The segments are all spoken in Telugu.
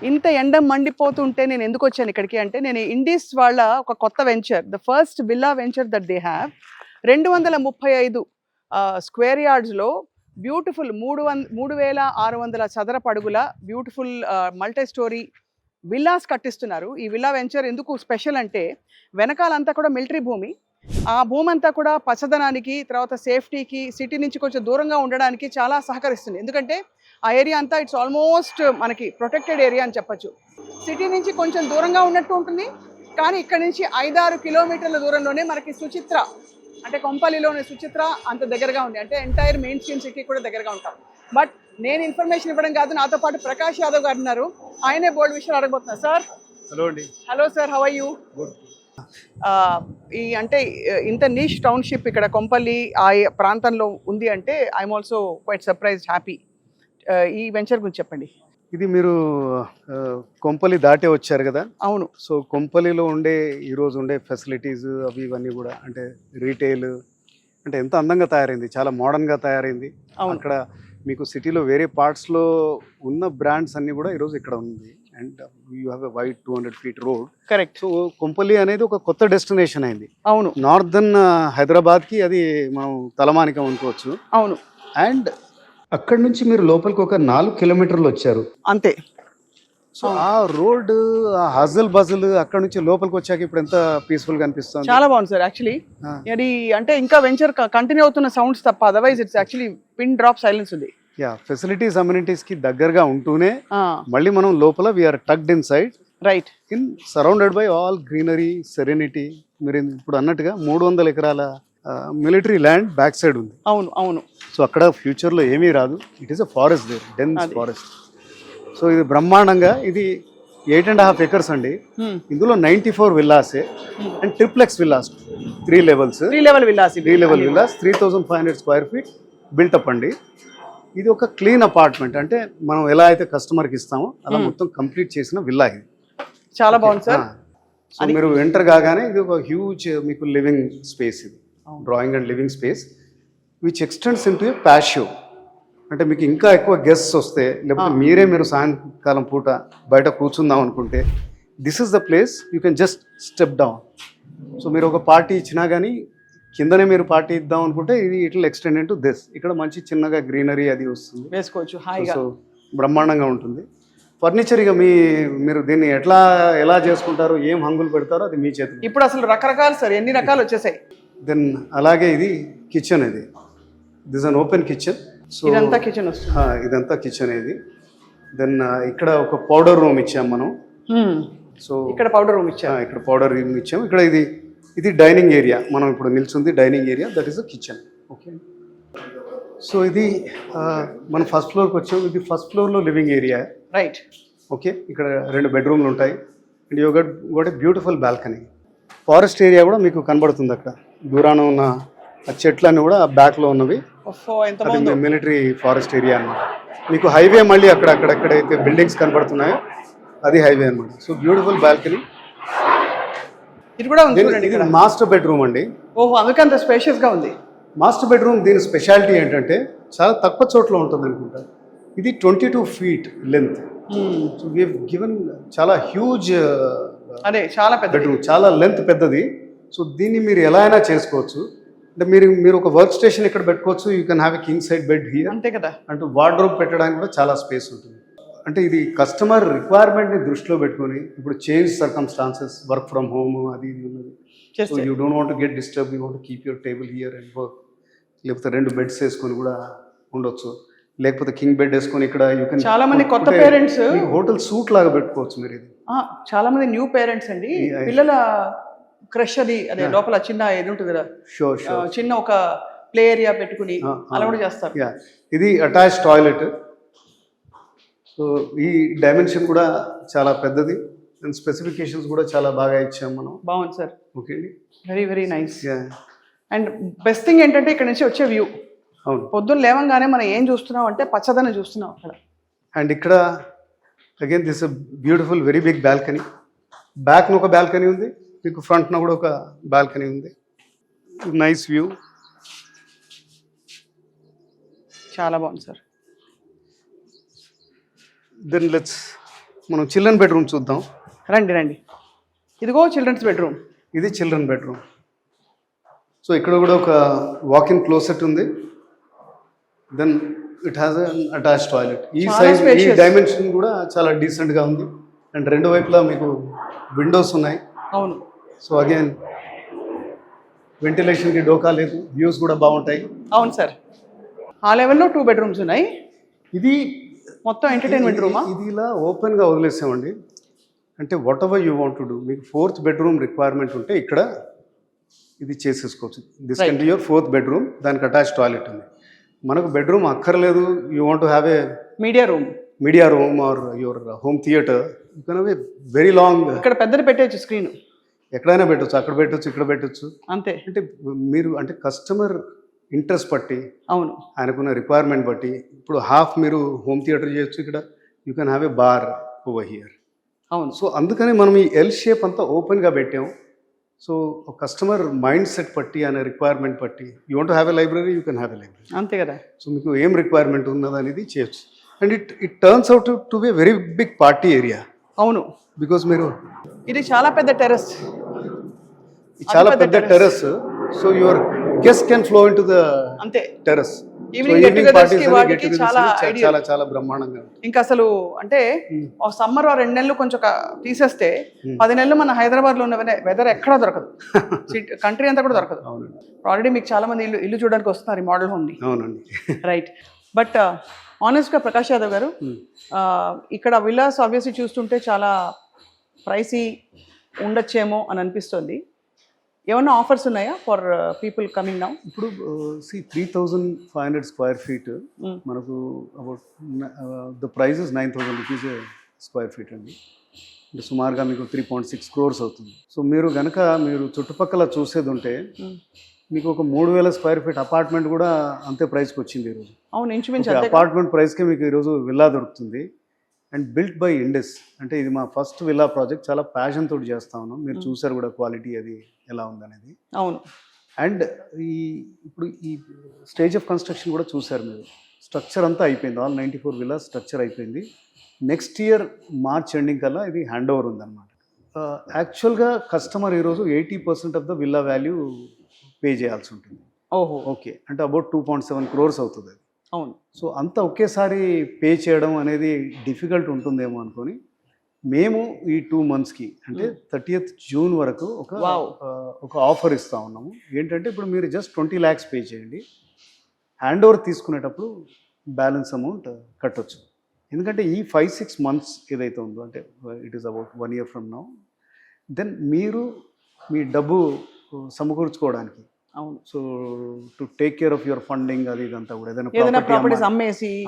ఇంత ఎండ మండిపోతుంటే నేను ఎందుకు వచ్చాను ఇక్కడికి అంటే, నేను ఇండీస్ వాళ్ళ ఒక కొత్త venture, the first villa venture that they have, 235 square యార్డ్స్లో బ్యూటిఫుల్ 3,600 చదరపు అడుగుల బ్యూటిఫుల్ మల్టీ స్టోరీ విల్లాస్ కట్టిస్తున్నారు. ఈ విల్లా వెంచర్ ఎందుకు స్పెషల్ అంటే, వెనకాలంతా కూడా మిలిటరీ భూమి, ఆ భూమి అంతా కూడా పచ్చదనానికి, తర్వాత సేఫ్టీకి, సిటీ నుంచి కొంచెం దూరంగా ఉండడానికి చాలా సహకరిస్తుంది. ఎందుకంటే ఆ ఏరియా అంతా ఇట్స్ ఆల్మోస్ట్ మనకి ప్రొటెక్టెడ్ ఏరియా అని చెప్పచ్చు. సిటీ నుంచి కొంచెం దూరంగా ఉన్నట్టు ఉంటుంది, కానీ ఇక్కడ నుంచి 5-6 కిలోమీటర్ల దూరంలోనే మనకి సుచిత్ర, అంటే కొంపల్లిలోని సుచిత్ర అంత దగ్గరగా ఉంది. అంటే ఎంటైర్ మెయిన్ స్ట్రీమ్ సిటీ కూడా దగ్గరగా ఉంటాం. బట్ నేను ఇన్ఫర్మేషన్ ఇవ్వడం కాదు, నాతో పాటు ప్రకాష్ యాదవ్ గారు ఉన్నారు, ఆయనే బోల్డ్ విషయాలు అడగబోతున్నారు. సార్ హలో అండి. Hello sir, how are you? ఈ అంటే ఇంత నీష్ టౌన్షిప్ ఇక్కడ కొంపల్లి ఆ ప్రాంతంలో ఉంది అంటే I'm also quite surprised, happy. ఈ వెంచర్ గురించి చెప్పండి. ఇది మీరు కొంపల్లి దాటే వచ్చారు కదా? అవును. సో కొంపల్లిలో ఈరోజు ఉండే ఫెసిలిటీస్ అవి ఇవన్నీ కూడా అంటే రీటైల్ అంటే ఎంత అందంగా తయారైంది, చాలా మోడర్న్గా తయారైంది. అక్కడ మీకు సిటీలో వేరే పార్ట్స్లో ఉన్న బ్రాండ్స్ అన్నీ కూడా ఈరోజు ఇక్కడ ఉంది. And you have a wide 200 feet road. Correct. So Kompally అనేది ఒక కొత్త డెస్టినేషన్ అయింది. అవును. నార్దర్న్ హైదరాబాద్కి అది మనం తలమానికం అనుకోవచ్చు. అవును. అండ్ అక్కడి నుంచి మీరు లోపలికి ఒక 4 కిలోమీటర్లు వచ్చారు అంతే. సో ఆ రోడ్, ఆ హజల్ బజల్ అక్కడ నుంచి లోపలికి వచ్చాక ఇప్పుడు ఎంత పీస్ఫుల్ గా అనిపిస్తుంది. చాలా బాగుంది సార్. యాక్చువల్లీ అది అంటే ఇంకా వెంచర్ కంటిన్యూ అవుతున్న సౌండ్స్ తప్ప, otherwise it's actually pin drop silence ఉంది. యా, ఫెసిలిటీస్ అమ్యూనిటీస్ కి దగ్గరగా ఉంటూనే మళ్ళీ మనం లోపల we are tucked inside, right, in surrounded by all greenery, serenity. మీరు ఇప్పుడు అన్నట్టుగా 300 ఎకరాల మిలిటరీ ల్యాండ్ బ్యాక్ సైడ్ ఉంది. అవును అవును. సో అక్కడ ఫ్యూచర్ లో ఏమీ రాదు. It is a forest there, dense forest. So ఇది బ్రహ్మాండంగా, ఇది 8.5 acres అండి. ఇందులో 94 విల్లాసే and triplex villas, 3 levels, 3 level villas, 3 level villas, 3,500 square feet built up అండి. ఇది ఒక క్లీన్ అపార్ట్మెంట్, అంటే మనం ఎలా అయితే కస్టమర్కి ఇస్తామో అలా మొత్తం కంప్లీట్ చేసిన విల్లా ఇది. చాలా బాగుంది సార్. సో మీరు ఎంటర్ కాగానే ఇది ఒక హ్యూజ్ మీకు లివింగ్ స్పేస్, ఇది drawing and living space which extends into a patio. అంటే మీకు ఇంకా ఎక్కువ గెస్ట్స్ వస్తే, లేకపోతే మీరు సాయంకాలం పూట బయట కూర్చుందాం అనుకుంటే, this is the place you can just step down. So మీరు ఒక పార్టీ ఇచ్చినా కానీ కిందనే మీరు పార్టీ ఇద్దాం అనుకుంటే ఇది ఇట్లా ఎక్స్టెండ్ ఇంటూ దిస్. ఇక్కడ మంచి చిన్నగా గ్రీనరీ అది వస్తుంది, వేసుకోవచ్చు హాయిగా. సో బ్రహ్మాండంగా ఉంటుంది. ఫర్నిచర్ ఇక మీరు దీన్ని ఎలా చేసుకుంటారో, ఏం హంగులు పెడతారో అది మీ చేతిలో. ఇప్పుడు అసలు రకరకాలు సార్, ఎన్ని రకాలు వచ్చేసాయి. దెన్ అలాగే ఇది కిచెన్, ఇది this an open kitchen. So ఇదంతా కిచెన్ వస్తుంది. ఇదంతా కిచెన్ ఇది. దెన్ ఇక్కడ ఒక పౌడర్ రూమ్ ఇచ్చాం మనం. సో ఇక్కడ పౌడర్ రూమ్ ఇచ్చాం, ఇక్కడ పౌడర్ రూమ్ ఇచ్చాం. ఇక్కడ ఇది డైనింగ్ ఏరియా, మనం ఇప్పుడు నిల్చుంది dining area, that is a kitchen. Okay. So ఇది మనం ఫస్ట్ ఫ్లోర్కి వచ్చాం. ఇది ఫస్ట్ ఫ్లోర్లో లివింగ్ ఏరియా, రైట్. ఓకే. ఇక్కడ 2 బెడ్రూమ్లు ఉంటాయి. And you got beautiful balcony. Forest area కూడా మీకు కనబడుతుంది. అక్కడ దూరాన ఉన్న ఆ చెట్లన్నీ కూడా బ్యాక్లో ఉన్నవి, అది మిలిటరీ ఫారెస్ట్ ఏరియా అన్నమాట. మీకు హైవే మళ్ళీ అక్కడెక్కడైతే బిల్డింగ్స్ కనబడుతున్నాయో అది హైవే అన్నమాట. So beautiful balcony. ఇది మాస్టర్ బెడ్రూమ్ అండి. ఓహో, అందుకే అంత స్పేషియస్ గా ఉంది. మాస్టర్ బెడ్రూమ్ దీని స్పెషాలిటీ ఏంటంటే చాలా తక్కువ చోట్ల ఉంటుంది అనుకుంటా. ఇది 22 feet length. So we have given చాలా హ్యూజ్, అదే చాలా పెద్ద బెడ్రూమ్, చాలా లెంత్ పెద్దది. సో దీన్ని మీరు ఎలా అయినా చేసుకోవచ్చు. అంటే మీరు ఒక వర్క్ స్టేషన్ ఇక్కడ పెట్టుకోవచ్చు. You can have a king side bed here, అంతే కదా. అంటూ వార్డ్రోబ్ పెట్టడానికి కూడా చాలా స్పేస్ ఉంటుంది. అంటే ఇది కస్టమర్ రిక్వైర్మెంట్ని దృష్టిలో పెట్టుకొని, ఇప్పుడు change circumstances, work from home అది ఇది ఉన్నది. So you don't want get disturb, you want keep your table here and work. లేకపోతే 2 beds వేసుకొని కూడా ఉండొచ్చు, లేకపోతే కింగ్ బెడ్ వేసుకొని ఇక్కడ యూ కెన్. చాలా మంది కొత్త పేరెంట్స్ హోటల్ సూట్ లాగా పెట్టుకోవచ్చు మీరు. ఇది చాలా మంది న్యూ పేరెంట్స్ అండి, పిల్లల క్రష్ అది అదే లోపల చిన్న ఏది ఉంటుంది కదా, చిన్న ఒక ప్లే ఏరియా పెట్టుకుని అలా కూడా చేస్తారు. ఇది అటాచ్ టాయిలెట్. సో ఈ డైమెన్షన్ కూడా చాలా పెద్దది, అండ్ స్పెసిఫికేషన్స్ కూడా చాలా బాగా ఇచ్చాం మనం. బాగుంది సార్. ఓకే అండి, very very nice. And best thing ఏంటంటే ఇక్కడ నుంచి వచ్చే వ్యూ. అవును, పొద్దున్న లేవంగానే మనం ఏం చూస్తున్నాం అంటే పచ్చదనం చూస్తున్నాం అక్కడ. అండ్ ఇక్కడ again this beautiful very big balcony. బ్యాక్ను ఒక బాల్కనీ ఉంది, మీకు ఫ్రంట్న కూడా ఒక బాల్కనీ ఉంది. నైస్ వ్యూ, చాలా బాగుంది సార్. దెన్ లెట్స్ మనం చిల్డ్రన్ బెడ్రూమ్ చూద్దాం. రండి రండి. ఇదిగో చిల్డ్రన్స్ బెడ్రూమ్. ఇది చిల్డ్రన్ బెడ్రూమ్. సో ఇక్కడ కూడా ఒక వాక్-ఇన్ క్లోసెట్ ఉంది. Then it has an attach toilet. ఈ చాలా సైజ్, ఈ spacious. డైమెన్షన్ కూడా చాలా డీసెంట్గా ఉంది. అండ్ రెండు వైపులా మీకు విండోస్ ఉన్నాయి. అవును. సో అగైన్ వెంటిలేషన్కి డోకా లేదు, వ్యూస్ కూడా బాగుంటాయి. అవును సార్. ఆ లెవెల్లో 2 బెడ్రూమ్స్ ఉన్నాయి. ఇది మొత్తం ఎంటర్టైన్మెంట్ రూమా? ఇది ఇలా ఓపెన్గా వదిలేసామండి. అంటే what you want to do. మీకు 4th బెడ్రూమ్ రిక్వైర్మెంట్ ఉంటే ఇక్కడ ఇది చేసేసుకోవచ్చు. This can be your 4th bedroom. దానికి అటాచ్ టాయిలెట్ ఉంది. మనకు బెడ్రూమ్ అక్కర్లేదు, you want to have a media room or your home theatre, you can have a very long. ఇక్కడ పెద్దది పెట్టేయచ్చు స్క్రీన్. ఎక్కడైనా పెట్టచ్చు, అక్కడ పెట్టచ్చు, ఇక్కడ పెట్టచ్చు. అంతే. అంటే మీరు అంటే కస్టమర్ ఇంట్రెస్ట్ బట్టి, అవును, ఆయనకున్న రిక్వైర్మెంట్ బట్టి, ఇప్పుడు హాఫ్ మీరు హోమ్ థియేటర్ చేయొచ్చు, ఇక్కడ you can have A bar over here. అవును. సో అందుకని మనం ఈ ఎల్ షేప్ అంతా ఓపెన్గా పెట్టాం. సో కస్టమర్ మైండ్ సెట్ బట్టి, ఆయన రిక్వైర్మెంట్ బట్టి, you want have a library, you can have a library. అంతే కదా. సో మీకు ఏం రిక్వైర్మెంట్ ఉన్నది అనేది చేయొచ్చు. And it turns out to be very big party area. అవును. బికాస్ మీరు ఇది చాలా పెద్ద టెర్రస్. చాలా పెద్ద terrace. So your guest can flow in to the అంతే. టెర్రస్. ఈవినింగ్ పార్టీస్ వాటికి చాలా చాలా చాలా బ్రహ్మాండంగా. ఇంకా అసలు అంటే సమ్మర్ 2 నెలలు కొంచెం తీసేస్తే 10 నెలలు మన హైదరాబాద్ లో ఉన్న వెదర్ ఎక్కడా దొరకదు. కంట్రీ అంతా కూడా దొరకదు. అవునండి. ఆల్రెడీ మీకు చాలా మంది ఇల్లు చూడడానికి వస్తున్నారు ఈ మోడల్ హోమ్ ని. అవునండి. రైట్. బట్ ఆనెస్ట్గా ప్రకాష్ యాదవ్ గారు, ఇక్కడ విల్లాస్ ఆబ్వియస్లీ చూస్తుంటే చాలా ప్రైసీ ఉండొచ్చేమో అని అనిపిస్తుంది. ఏమన్నా ఆఫర్స్ ఉన్నాయా ఫర్ పీపుల్ కమింగ్ నౌ? ఇప్పుడు 3,500 స్క్వేర్ ఫీట్ మనకు about the price is 9,000 rupees square feet అండి. అంటే సుమారుగా మీకు 3.6 crores అవుతుంది. సో మీరు కనుక మీరు చుట్టుపక్కల చూసేది ఉంటే మీకు ఒక 3,000 స్క్వేర్ ఫీట్ అపార్ట్మెంట్ కూడా అంతే ప్రైస్కి వచ్చింది ఈరోజు. అవును, ఇంచుమించు అపార్ట్మెంట్ ప్రైస్కే మీకు ఈరోజు విల్లా దొరుకుతుంది. And built by Indus. అంటే ఇది మా ఫస్ట్ విల్లా ప్రాజెక్ట్. చాలా ప్యాషన్ తోటి చేస్తా ఉన్నాం. మీరు చూసారు కూడా క్వాలిటీ అది ఎలా ఉందనేది. అవును. అండ్ ఇప్పుడు ఈ స్టేజ్ ఆఫ్ కన్స్ట్రక్షన్ కూడా చూసారు మీరు. స్ట్రక్చర్ అంతా అయిపోయింది. ఆల్ 94 విల్లాస్ స్ట్రక్చర్ అయిపోయింది. నెక్స్ట్ ఇయర్ మార్చ్ ఎండింగ్ కల్లా ఇది హ్యాండ్ ఓవర్ ఉందన్నమాట. యాక్చువల్గా కస్టమర్ ఈరోజు 80% of the villa value pay చేయాల్సి ఉంటుంది. ఓహో, ఓకే. అంటే అబౌట్ 2.7 crores అవుతుంది. అవును. సో అంతా ఒకేసారి పే చేయడం అనేది డిఫికల్ట్ ఉంటుందేమో అనుకొని మేము ఈ 2 monthsకి అంటే 30th June వరకు ఒక ఆఫర్ ఇస్తూ ఉన్నాము. ఏంటంటే ఇప్పుడు మీరు జస్ట్ 20 lakhs పే చేయండి. హ్యాండ్ ఓవర్ తీసుకునేటప్పుడు బ్యాలెన్స్ అమౌంట్ కట్టొచ్చు. ఎందుకంటే ఈ 5-6 months ఏదైతే ఉందో, అంటే it is about 1 year from now, then మీరు మీ డబ్బు సమకూర్చుకోవడానికి, అవును, so to take care of your funding అది ఇదంతా కూడా ఏదైనా ప్రాపర్టీస్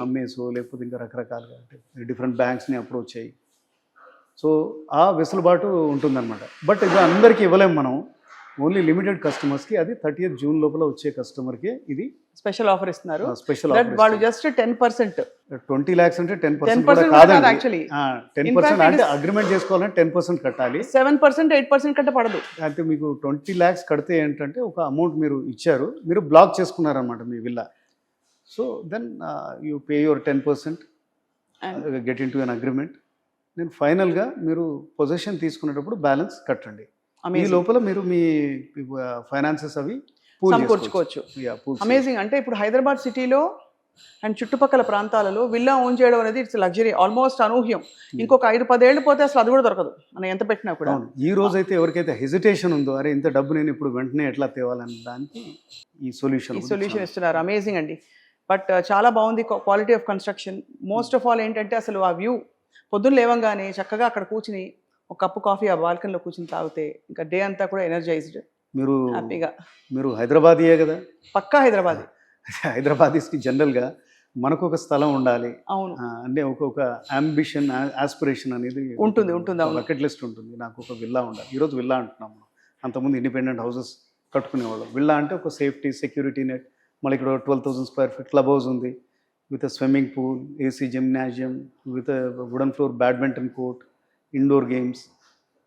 అమ్మేసో లేకపోతే ఇంకా రకరకాలుగా అంటే డిఫరెంట్ బ్యాంక్స్ని అప్రోచ్ అయ్యి, సో ఆ వెసులుబాటు ఉంటుందన్నమాట. బట్ ఇది అందరికీ ఇవ్వలేము మనం. ఓన్లీ లిమిటెడ్ కస్టమర్స్కి, అది 30th June లోపల వచ్చే కస్టమర్కి ఇది స్పెషల్ ఆఫర్ ఇస్తున్నారు. స్పెషల్ వాళ్ళు జస్ట్ 10%. 20 lakhs అంటే 10% కూడా కాదండి. యాక్చువల్లీ 10% అంటే అగ్రిమెంట్ చేసుకోవాలంటే 10% కట్టాలి. 7%, 8% కంటే పడదు. అంటే మీకు 20 lakhs కడితే ఏంటంటే ఒక అమౌంట్ మీరు ఇచ్చారు, మీరు బ్లాక్ చేసుకున్నారనమాట మీ విల్లా. So then you pay your 10%, get into an agreement. Then ఫైనల్గా మీరు పొజిషన్ తీసుకునేటప్పుడు బ్యాలెన్స్ కట్టండి. ఈ లోపల మీరు మీ ఫైనాన్సెస్ అవి సమకూర్చుకోవచ్చు. అమేజింగ్. అంటే ఇప్పుడు హైదరాబాద్ సిటీలో అండ్ చుట్టుపక్కల ప్రాంతాలలో విల్లా ఓన్ చేయడం అనేది ఇట్స్ లగ్జరీ, ఆల్మోస్ట్ అనూహ్యం. ఇంకొక 5-10 ఏళ్ళు పోతే అసలు అది కూడా దొరకదు మనం ఎంత పెట్టినా కూడా. ఈ రోజు అయితే ఎవరికైతే హెజిటేషన్ ఉందో, అరే ఇంత డబ్బు నేను ఇప్పుడు వెంటనే ఎట్లా తేవాలని దానికి ఈ సొల్యూషన్ ఇస్తున్నారు. అమేజింగ్ అండి. బట్ చాలా బాగుంది quality of construction. Most of all ఏంటంటే అసలు ఆ వ్యూ, పొద్దున్న లేవంగానే చక్కగా అక్కడ కూర్చుని ఒక కప్పు కాఫీ ఆ బాల్కనీలో కూర్చుని తాగితే ఇంకా డే అంతా కూడా ఎనర్జైజ్డ్, మీరు హ్యాపీగా. మీరు హైదరాబాదీయే కదా? పక్కా హైదరాబాదీ. హైదరాబాదీస్కి జనరల్గా మనకు ఒక స్థలం ఉండాలి. అవును. అంటే ఒక అంబిషన్, ఆస్పిరేషన్ అనేది ఉంటుంది. బకెట్ లిస్ట్ ఉంటుంది. నాకు ఒక విల్లా ఉండాలి. ఈరోజు విల్లా అంటున్నాము. అంతకుముందు ఇండిపెండెంట్ హౌసెస్ కట్టుకునేవాళ్ళం. విల్లా అంటే ఒక సేఫ్టీ, సెక్యూరిటీ నెట్. మళ్ళీ ఇక్కడ 12,000 స్క్వేర్ ఫీట్ క్లబ్ హౌస్ ఉంది, with swimming pool, AC gymnasium, with wooden floor badminton court, indoor games.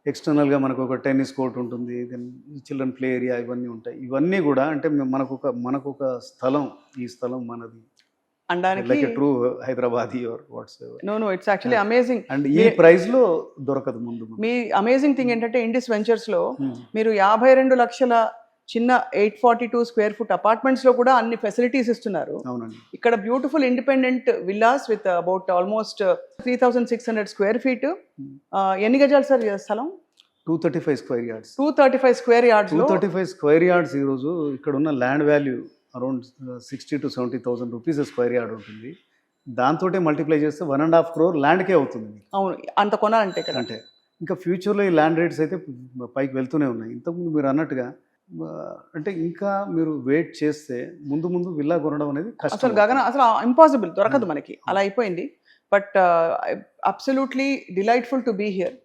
ఎక్స్టర్నల్గా మనకు ఒక టెన్నిస్ కోర్ట్ ఉంటుంది, దెన్ చిల్డ్రన్ ప్లే ఏరియా, ఇవన్నీ ఉంటాయి. ఇవన్నీ కూడా అంటే మనకు ఒక స్థలం, ఈ స్థలం మనది అనడానికి like true Hyderabadi or what's no it's actually amazing. And ఈ ప్రైస్ లో దొరకదు ముందు. మీ అమేజింగ్ థింగ్ ఏంటంటే ఇండిస్ వెంచర్స్ లో మీరు 52 లక్షల చిన్న 842 స్క్వేర్ ఫుట్ అపార్ట్మెంట్స్ లో కూడా అన్ని ఫెసిలిటీస్ ఇస్తున్నారు. అవునండి. ఇక్కడ beautiful independent villas with about almost 3600 square feet. ఎన్ని గజాలు సార్ స్థలం? 235 స్క్వేర్ యార్డ్స్. 235 స్క్వేర్ యార్డ్స్ లో 235 స్క్వేర్ యార్డ్స్ ఈ రోజు ఇక్కడ ఉన్న land value around 60 to 70,000 rupees square yard ఉంటుంది. దాంతో మల్టిప్లై చేస్తే 1.5 crore ల్యాండ్కే అవుతుంది మీకు. అవును, అంత కొనాలంటే ఇక్కడ. అంటే ఇంకా ఫ్యూచర్లో ఈ ల్యాండ్ రేట్స్ అయితే పైకి వెళ్తూనే ఉన్నాయి. ఇంతకుముందు మీరు అన్నట్టుగా అంటే ఇంకా మీరు వెయిట్ చేస్తే ముందు ముందు విల్లా కొనడం అనేది కష్టం. అసలు గగన అసలు ఇంపాసిబుల్, దొరకదు మనకి, అలా అయిపోయింది. But absolutely delightful to be here.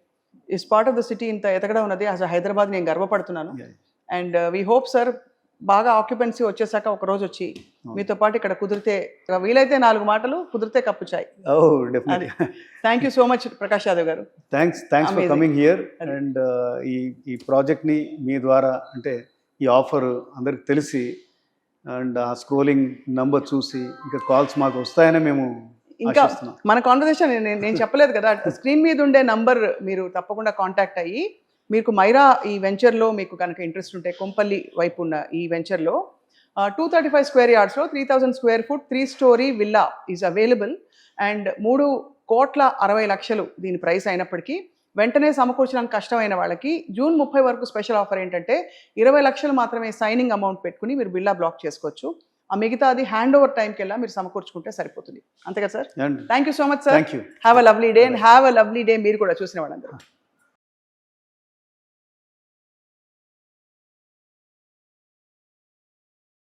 Is part of the city ఇంత ఎతకడం ఉన్నది అసలు హైదరాబాద్ నేను గర్వపడుతున్నాను. అండ్ వీ హోప్ సార్ బాగా ఆక్యుపెన్సీ వచ్చేసాక ఒక రోజు వచ్చి మీతో పాటు ఇక్కడ కుదిరితే వీలైతే 4 మాటలు, కుదిరితే కప్పు చాయ్. Thank you so much Prakash Yadav garu. Thanks for coming here. And ఈ ప్రాజెక్ట్ని మీ ద్వారా అంటే ఈ ఆఫర్ అందరికి తెలిసి అండ్ ఆ స్క్రోలింగ్ నంబర్ చూసి ఇంకా కాల్స్ మాకు వస్తాయనే మేము ఇంకా మన కాన్వర్సేషన్ నేను చెప్పలేదు కదా, స్క్రీన్ మీద ఉండే నంబర్ మీరు తప్పకుండా కాంటాక్ట్ అయ్యి మీకు మైరా ఈ వెంచర్లో మీకు కనుక ఇంట్రెస్ట్ ఉంటే కొంపల్లి వైపు ఉన్న ఈ వెంచర్లో 235 స్క్వేర్ యార్డ్స్లో 3000 square foot 3 story villa is available. And 3,60,00,000 దీని ప్రైస్ అయినప్పటికీ వెంటనే సమకూర్చడానికి కష్టమైన వాళ్ళకి జూన్ 30 వరకు స్పెషల్ ఆఫర్ ఏంటంటే 20 లక్షలు మాత్రమే సైనింగ్ అమౌంట్ పెట్టుకుని మీరు బిల్లా బ్లాక్ చేసుకోవచ్చు. ఆ మిగతాది హ్యాండ్ ఓవర్ టైంకి వెళ్ళా మీరు సమకూర్చుకుంటే సరిపోతుంది. అంతే కదా sir? Thank you so much sir. Have a lovely day and have a lovely day మీరు కూడా చూసిన వాళ్ళందరూ.